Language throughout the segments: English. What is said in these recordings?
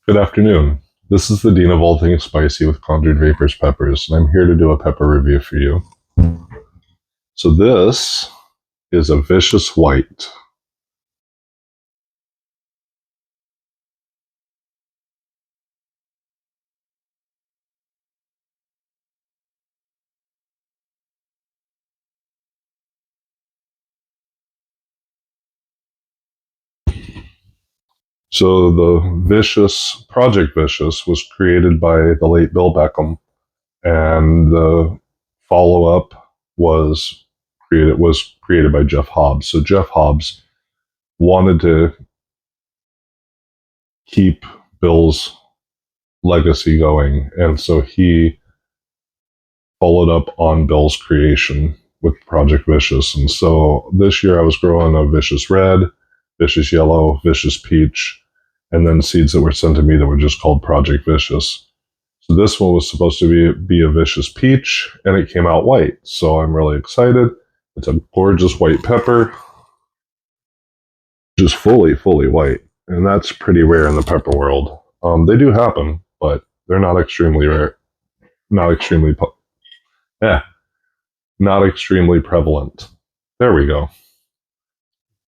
Good afternoon. This is the Dean of All Things Spicy with Conjured Vapors Peppers, and I'm here to do a pepper review for you. So this is a Vicious White. So the Project Vicious was created by the late Bill Beckham, and the follow-up was created by Jeff Hobbs. So Jeff Hobbs wanted to keep Bill's legacy going, and so he followed up on Bill's creation with Project Vicious. And so this year I was growing a Vicious Red, Vicious Yellow, Vicious Peach, and then seeds that were sent to me that were just called Project Vicious. So this one was supposed to be a Vicious Peach, and it came out white. So I'm really excited. It's a gorgeous white pepper, just fully white. And that's pretty rare in the pepper world. They do happen, but they're not extremely rare. Not extremely, yeah, not extremely prevalent. There we go.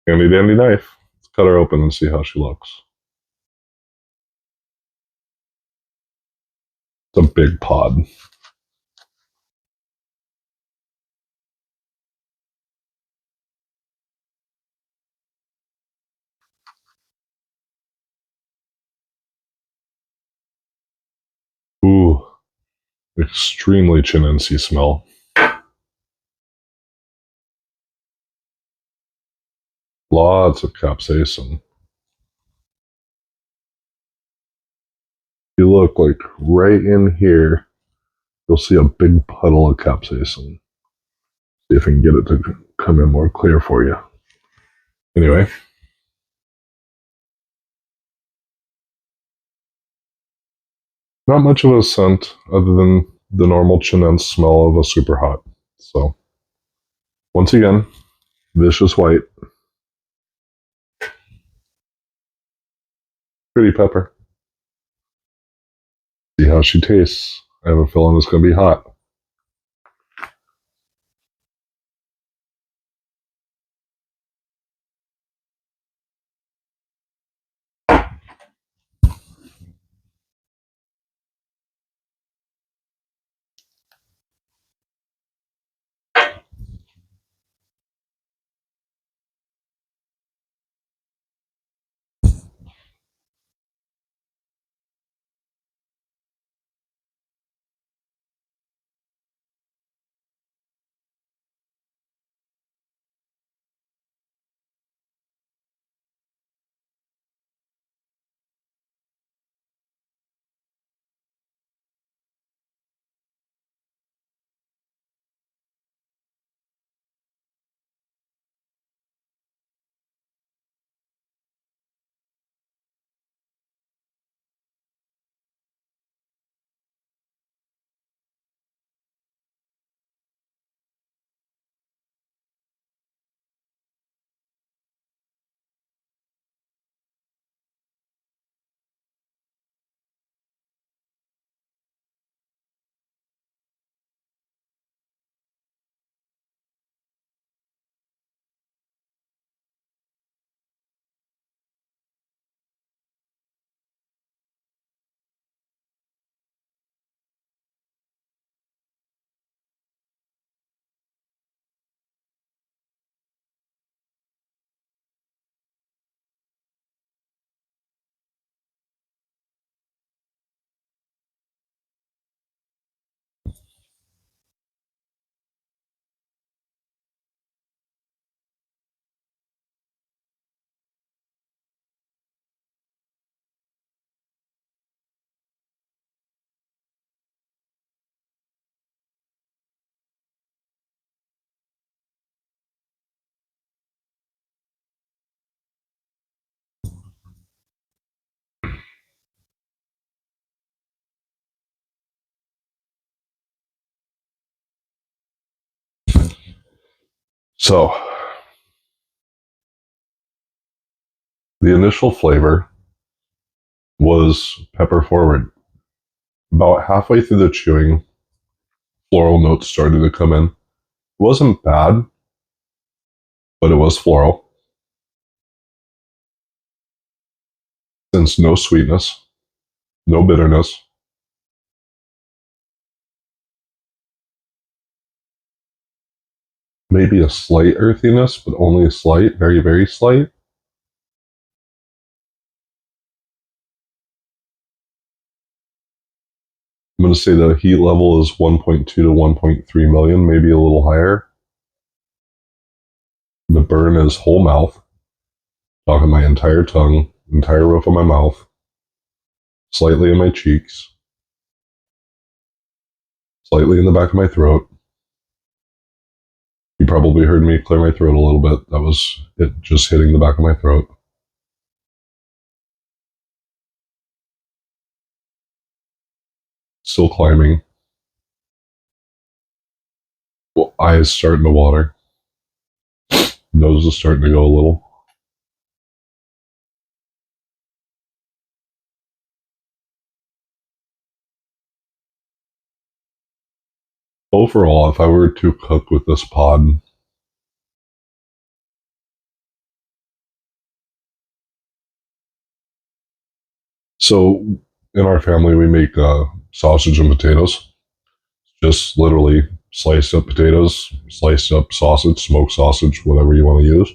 Handy dandy knife. Let's cut her open and see how she looks. It's a big pod. Ooh, extremely chinency smell. Lots of capsaicin. You look like right in here, you'll see a big puddle of capsaicin. See if I can get it to come in more clear for you. Anyway, not much of a scent other than the normal chinense smell of a super hot. So, once again, Vicious White. Pretty pepper. See how she tastes. I have a feeling it's going to be hot. So, the initial flavor was pepper forward. About halfway through the chewing, floral notes started to come in. It wasn't bad, but it was floral. Since no sweetness, no bitterness, maybe a slight earthiness, but only a slight, very, very slight. I'm going to say the heat level is 1.2 to 1.3 million, maybe a little higher. The burn is whole mouth, talking my entire tongue, entire roof of my mouth, slightly in my cheeks, slightly in the back of my throat. You probably heard me clear my throat a little bit. That was it just hitting the back of my throat. Still climbing. Well, eyes starting to water. Nose is starting to go a little. Overall, if I were to cook with this pod, so in our family we make sausage and potatoes. Just literally sliced up potatoes, sliced up sausage, smoked sausage, whatever you want to use.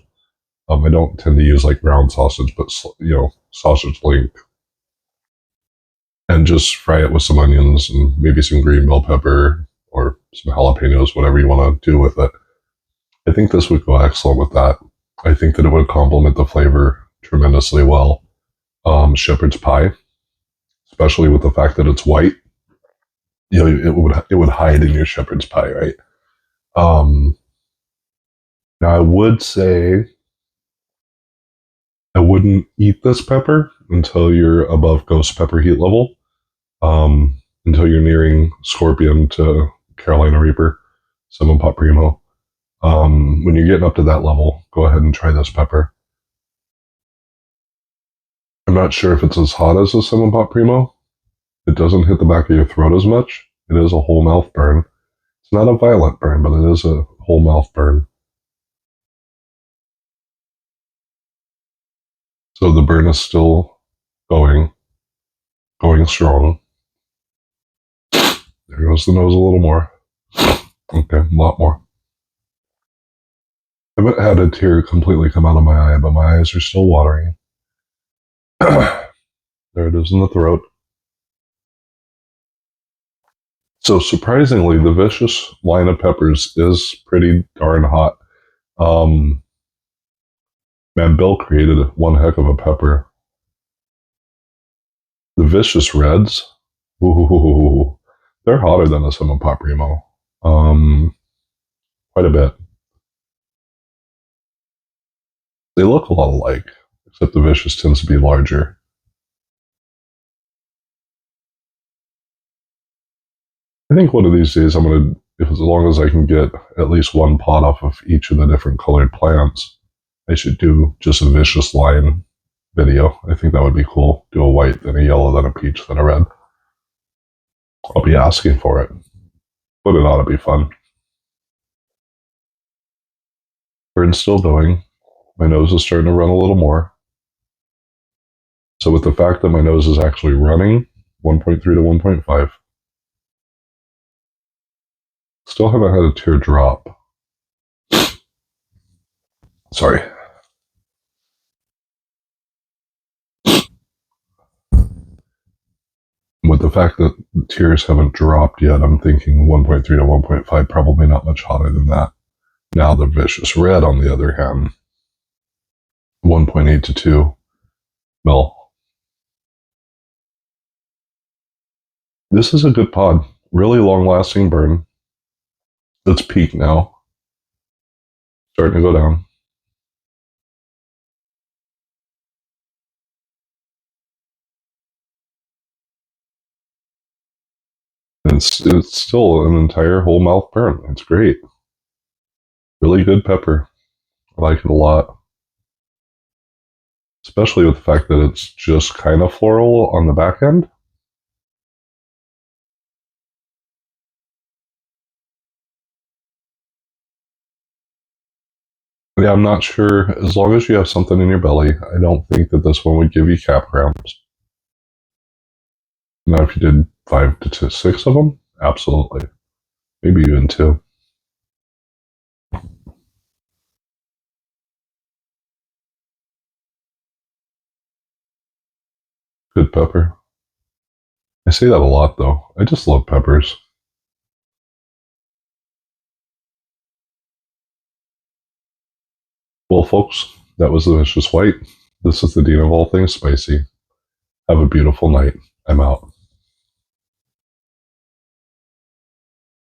I don't tend to use like ground sausage, but sausage link, and just fry it with some onions and maybe some green bell pepper or some jalapenos, whatever you want to do with it. I think this would go excellent with that. I think that it would complement the flavor tremendously well. Shepherd's pie, especially with the fact that it's white, it would hide in your shepherd's pie, right? Um, Now I would say I wouldn't eat this pepper until you're above ghost pepper heat level, until you're nearing Scorpion to Carolina Reaper, Cinnamon Pot Primo. When you're getting up to that level, go ahead and try this pepper. I'm not sure if it's as hot as a Cinnamon Pot Primo. It doesn't hit the back of your throat as much. It is a whole mouth burn. It's not a violent burn, but it is a whole mouth burn. So the burn is still going, going strong. There goes the nose a little more. Okay, a lot more. I haven't had a tear completely come out of my eye, but my eyes are still watering. There it is in the throat. So surprisingly, the vicious line of peppers is pretty darn hot. Um, Man, Bill created one heck of a pepper. The vicious reds, ooh, they're hotter than a Cinnamon Pop Primo. Quite a bit. They look a lot alike, except the vicious tends to be larger. I think one of these days I'm gonna, if as long as I can get at least one pot off of each of the different colored plants, I should do just a vicious line video. I think that would be cool. Do a white, then a yellow, then a peach, then a red. I'll be asking for it, but it ought to be fun. Burn's still going. My nose is starting to run a little more. So with the fact that my nose is actually running 1.3 to 1.5, still haven't had a tear drop. Sorry. With the fact that tears haven't dropped yet, I'm thinking 1.3 to 1.5, probably not much hotter than that. Now the vicious red, on the other hand, 1.8 to 2 mil. This is a good pod. Really long lasting burn. It's peak now. Starting to go down. It's still an entire whole mouth burn. It's great. Really good pepper. I like it a lot. especially with the fact that it's just kind of floral on the back end. Yeah, I'm not sure. As long as you have something in your belly, I don't think that this one would give you cap cramps. Now, if you did 5 to 6 of them, absolutely. Maybe even two. Good pepper. I say that a lot, though. I just love peppers. Well, folks, that was the Vicious White. This is the Dean of all things spicy. Have a beautiful night. I'm out.